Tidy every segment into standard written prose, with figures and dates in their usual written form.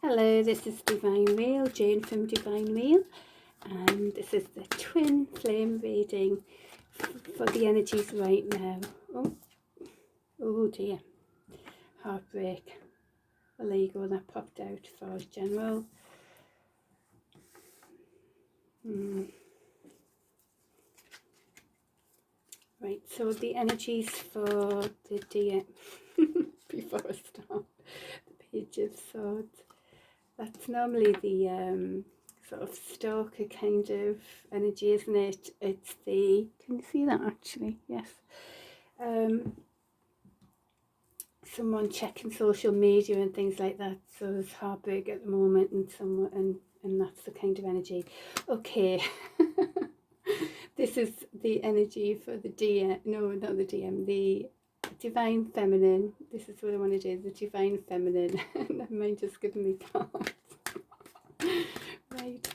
Hello, this is Divine Wheel, Jane from Divine Wheel, and this is the twin flame reading for the energies right now. Oh dear, heartbreak. Well, there you go, that popped out for general. Right, so the energies for the deer, before I start, the Page of Swords. That's normally the sort of stalker kind of energy, isn't it? It's the, can you see that actually? Yes. Someone checking social media and things like that. So there's heartbreak at the moment, and that's the kind of energy. Okay. This is the energy for the DM. No, not the DM. The Divine Feminine. This is what I want to do. The Divine Feminine. Never mind, just giving me cards. Right.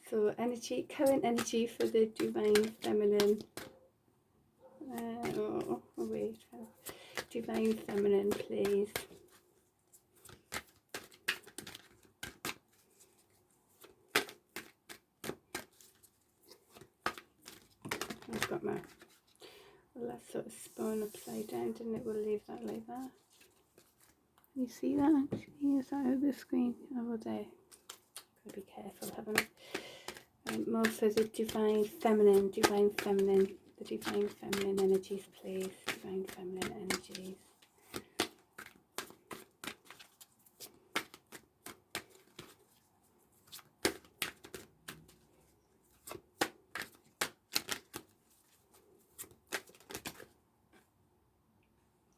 So energy, current energy for the Divine Feminine. Wait. Divine Feminine, please. I've got my, well, that sort of spun upside down, didn't it? We'll leave that like that. Can you see that actually? Is that over the screen? Oh, there. Gotta be careful, haven't I? More for the Divine Feminine, Divine Feminine, the Divine Feminine energies, please. Divine Feminine energies.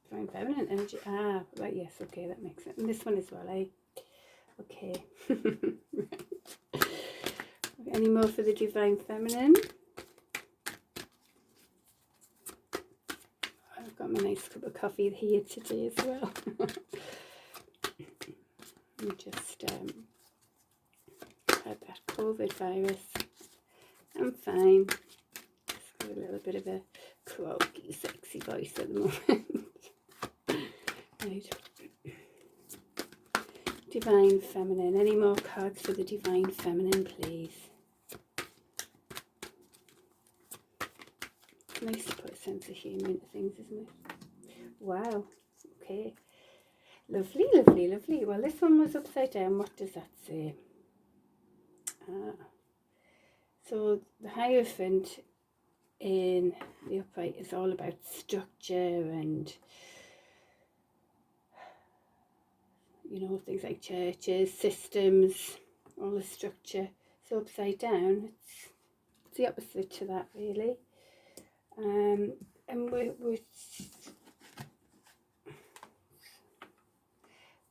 Divine Feminine energy. Ah, right, yes, okay, that makes sense. And this one as well, eh? Okay. Right. Any more for the Divine Feminine? I've got my nice cup of coffee here today as well. I just had that COVID virus. I'm fine. Just got a little bit of a croaky, sexy voice at the moment. Right. Divine Feminine. Any more cards for the Divine Feminine, please? It's nice to put a sense of humour into things, isn't it? Wow. Okay. Lovely, lovely, lovely. Well, this one was upside down. What does that say? So the Hierophant in the upright is all about structure and, you know, things like churches, systems, all the structure. So upside down, it's the opposite to that, really. And we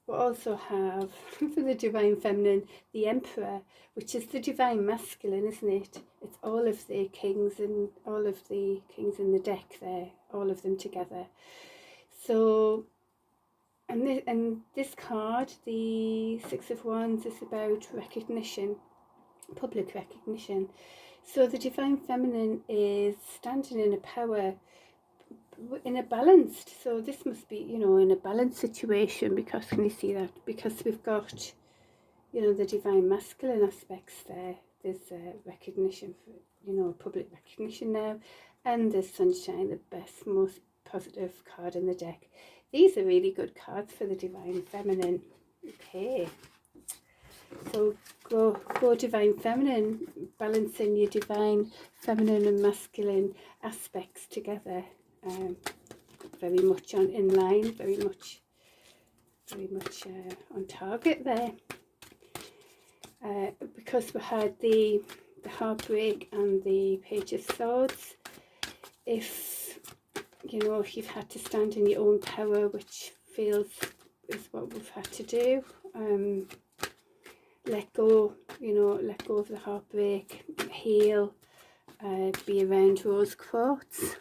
also have, for the Divine Feminine, the Emperor, which is the Divine Masculine, isn't it? It's all of the kings and all of the kings in the deck there, all of them together. So, and this card, the Six of Wands, is about recognition, public recognition. So the Divine Feminine is standing in a power, in a balanced, so this must be, you know, in a balanced situation, because, can you see that? Because we've got, you know, the Divine Masculine aspects there. There's recognition for, you know, public recognition now, and there's Sunshine, the best, most positive card in the deck. These are really good cards for the Divine Feminine. Okay, so go Divine Feminine, balancing your Divine Feminine and Masculine aspects together. Very much in line, very much on target there. Because we had the heartbreak and the Page of Swords. If, you know, if you've had to stand in your own power, which feels is what we've had to do, let go, you know, let go of the heartbreak, heal, be around rose quartz.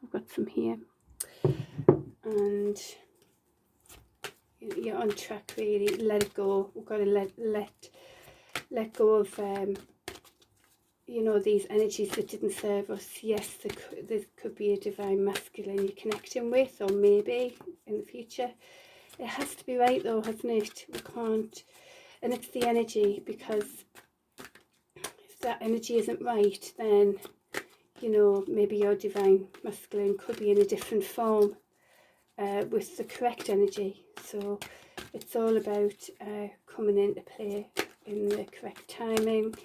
I've got some here, and you're on track, really. Let it go. We've got to let go of you know, these energies that didn't serve us. Yes, there could be a Divine Masculine you're connecting with, or maybe in the future, It has to be right though, hasn't it? We can't, and it's the energy, because if that energy isn't right, then, you know, maybe your divine masculine could be in a different form with the correct energy. So it's all about coming into play in the correct timing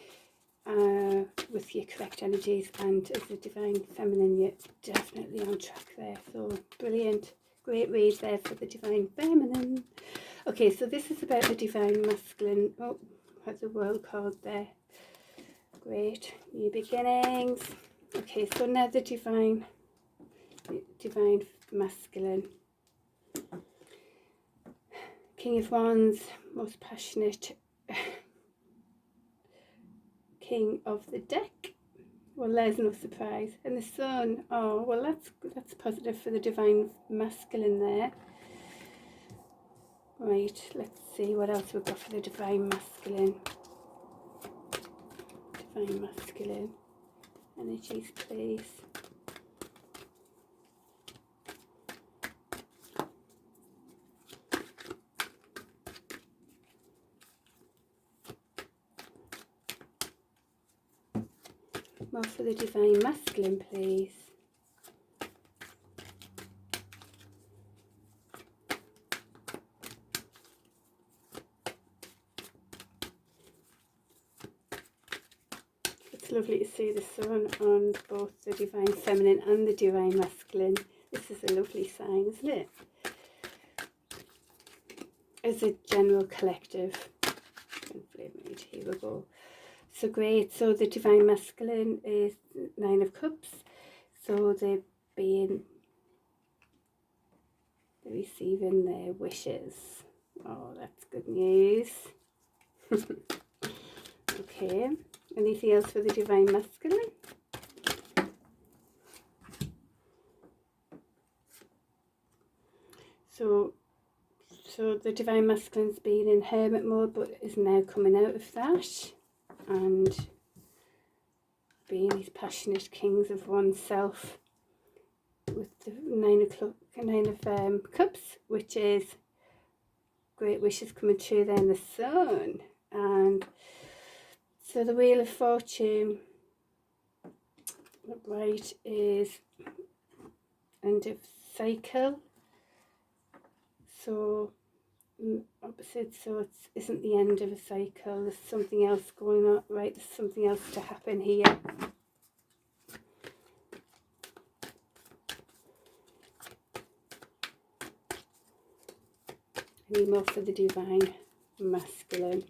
with your correct energies, and as a divine feminine you're definitely on track there. So brilliant, great read there for the divine feminine. Okay, so this is about the divine masculine. Oh, has a world card there. Great, new beginnings. Okay, so now the divine masculine. King of Wands, most passionate king of the deck. Well, there's no surprise. And the sun. Oh, well, that's positive for the divine masculine there. Right, let's see what else we've got for the divine masculine. Divine masculine energies, please. More for the divine masculine, please. It's lovely to see the sun on both the divine feminine and the divine masculine. This is a lovely sign, isn't it? As a general collective. Here we go. So great. So the divine masculine is 9 of Cups. So they're receiving their wishes. Oh, that's good news. Okay. Anything else for the divine masculine? So the divine masculine's been in hermit mode, but is now coming out of that and being these passionate kings of oneself with the 9 of Cups, which is great wishes coming true there in the sun. And so the Wheel of Fortune, right, is end of cycle. So opposite, so it isn't the end of a cycle. There's something else going on, right? There's something else to happen here. Any more for the divine masculine?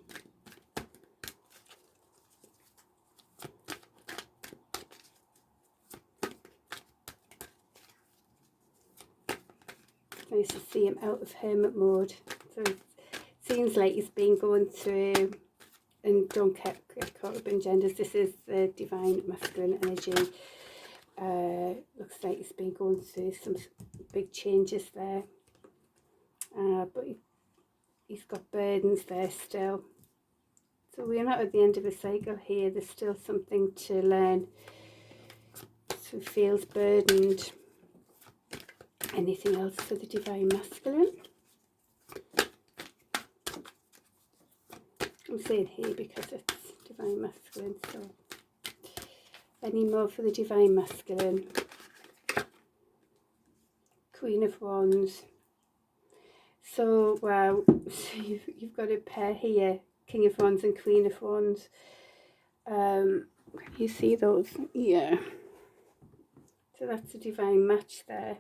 Nice to see him out of hermit mode. So it seems like he's been going through, and don't get caught up in genders, this is the divine masculine energy. Looks like he's been going through some big changes there, but he's got burdens there still. So we're not at the end of a cycle here, there's still something to learn. So he feels burdened. Anything else for the divine masculine? I'm saying here because it's divine masculine, so any more for the divine masculine? Queen of Wands. So wow, so you've got a pair here, King of Wands and Queen of Wands. Can you see those? Yeah. So that's a divine match there.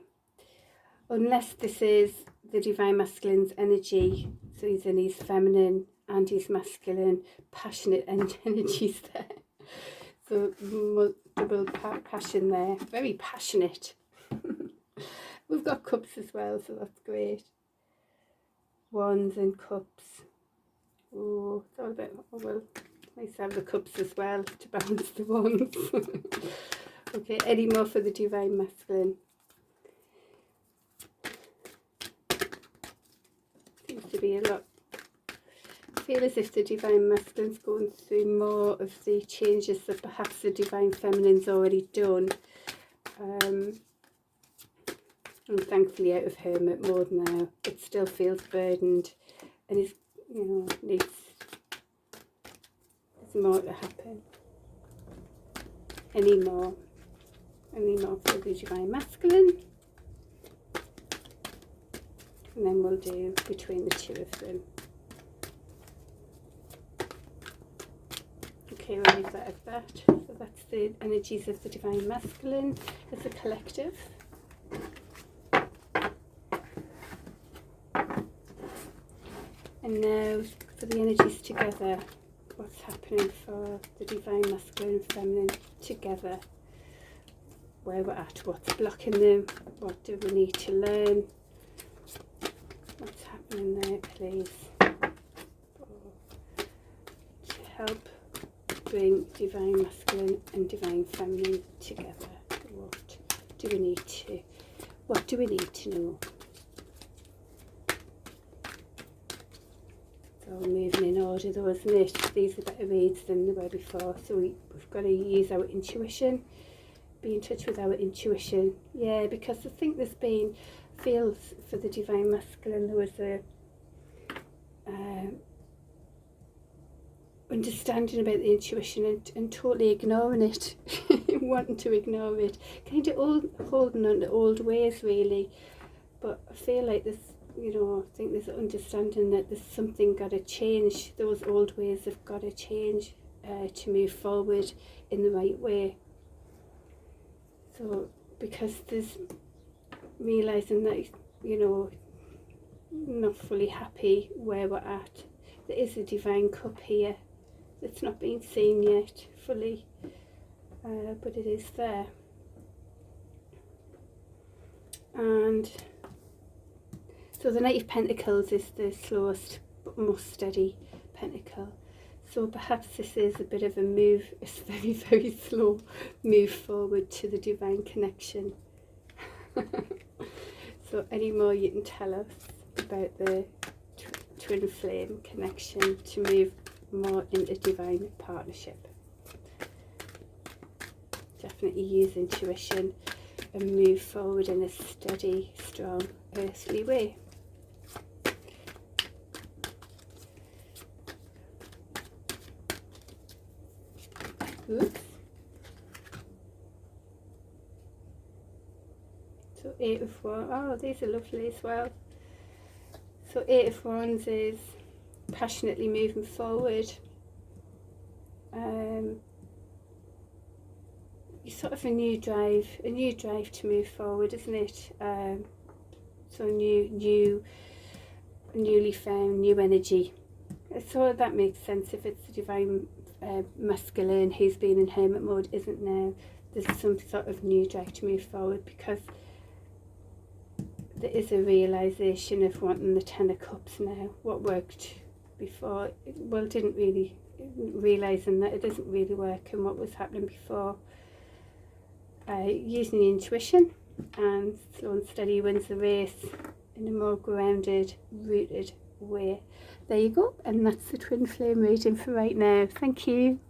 Unless this is the divine masculine's energy, so he's in his feminine and his masculine passionate energies there. So double passion there, very passionate. We've got Cups as well, so that's great. Wands and Cups. Oh, it's all about, oh well, nice to have the Cups as well to balance the Wands. Okay, any more for the divine masculine? Seems to be a lot. I feel as if the divine masculine's going through more of the changes that perhaps the divine feminine's already done. I'm thankfully out of hermit mode now. It still feels burdened and is, you know, needs more to happen. Any more for the Divine Masculine. And then we'll do between the two of them. Okay, we'll leave that at that. So that's the energies of the Divine Masculine as a collective. And now for the energies together, what's happening for the Divine Masculine and Feminine together, where we're at, what's blocking them, what do we need to learn, what's happening there, please, to help bring Divine Masculine and Divine Feminine together. What do we need to know? It's all moving in order though, isn't it? These are better reads than they were before, so we've got to use our intuition, be in touch with our intuition. Yeah, because I think feels for the Divine Masculine there was a understanding about the intuition and totally ignoring it, wanting to ignore it, kind of holding on to old ways really. But I feel like there's, you know, I think there's an understanding that there's something got to change. Those old ways have got to change to move forward in the right way. So because there's realising that, you know, not fully happy where we're at. There is a Divine Cup here that's not been seen yet fully, but it is there. And so the Knight of Pentacles is the slowest but most steady pentacle. So perhaps this is a bit of a move, a very, very slow move forward to the divine connection. So any more you can tell us about the twin flame connection to move more into divine partnership? Definitely use intuition and move forward in a steady, strong, earthly way. Oops. So 8 of Wands. Oh, these are lovely as well. So 8 of Wands is passionately moving forward. Sort of a new drive to move forward, isn't it? So newly found, new energy. So that makes sense if it's the divine masculine who's been in hermit mode, isn't now. There's some sort of new drive to move forward because there is a realisation of wanting the Ten of Cups now. What worked before, well, didn't really, realising that it doesn't really work and what was happening before. Using the intuition, and slow and steady wins the race in a more grounded, rooted way. There you go, and that's the twin flame reading for right now. Thank you.